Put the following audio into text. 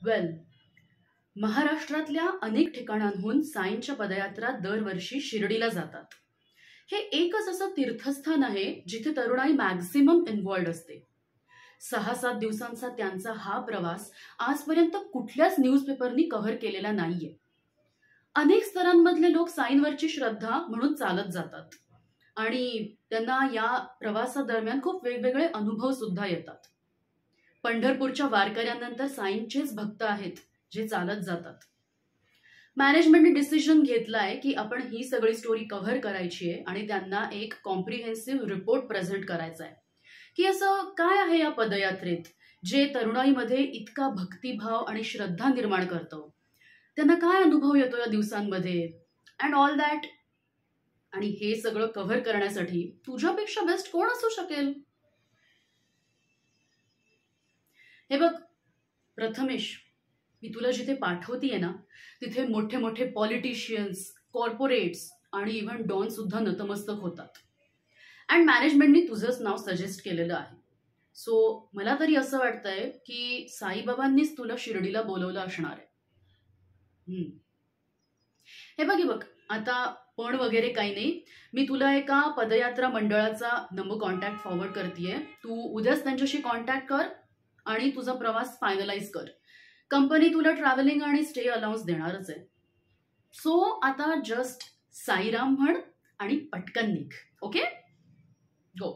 वेल, महाराष्ट्रातल्या अनेक ठिकाणांहून साईंच्या पदयात्रा दरवर्षी शिर्डीला जातात. हे एकच असं तीर्थस्थान आहे जिथे तरुणाई मॅक्झिमम इन्व्हॉल्ड असते. 6-7 दिवसांचा त्यांचा हा प्रवास आजपर्यंत कुठल्याच न्यूजपेपरनी कव्हर केलेला नाहीये. अनेक स्तरांमधले लोक साईंवरची श्रद्धा म्हणून चालत जातात आणि त्यांना या प्रवासादरम्यान खूप वेगवेगळे अनुभव सुद्धा येतात. पंढरपूरच्या वारकऱ्यांनंतर साईंचेच भक्त आहेत जे चालत जातात. मॅनेजमेंटने डिसिजन घेतलाय की आपण ही सगळी स्टोरी कव्हर करायची आहे आणि त्यांना एक कॉम्प्रिहेन्सिव्ह रिपोर्ट प्रेझेंट करायचा आहे की असं काय आहे या पदयात्रेत जे तरुणाईमध्ये इतका भक्तिभाव आणि श्रद्धा निर्माण करतं. त्यांना काय अनुभव येतो या दिवसांमध्ये अँड ऑल दॅट. आणि हे सगळं कव्हर करण्यासाठी तुझ्यापेक्षा बेस्ट कोण असू शकेल. हे बघ प्रथमेश, मी तुला जिथे पाठवतीये ना तिथे मोठे मोठे पॉलिटिशियन्स, कॉर्पोरेट्स आणि इव्हन डॉन सुद्धा नतमस्तक होतात. अँड मॅनेजमेंटनी तुझंच नाव सजेस्ट केलेलं आहे. सो मला तरी असं वाटतंय की साईबाबांनीच तुला शिर्डीला बोलवलं असणार आहे. हे बघ आता पण वगैरे काही नाही. मी तुला एका पदयात्रा मंडळाचा नंबर कॉन्टॅक्ट फॉरवर्ड करतेय. तू उद्याच त्यांच्याशी कॉन्टॅक्ट कर आणि तुझा प्रवास फायनलाइज कर. कंपनी तुला ट्रॅव्हलिंग आणि स्टे अलाउन्स देणारच आहे. सो आता जस्ट साईराम म्हण आणि पटकन निघ. ओके, गो.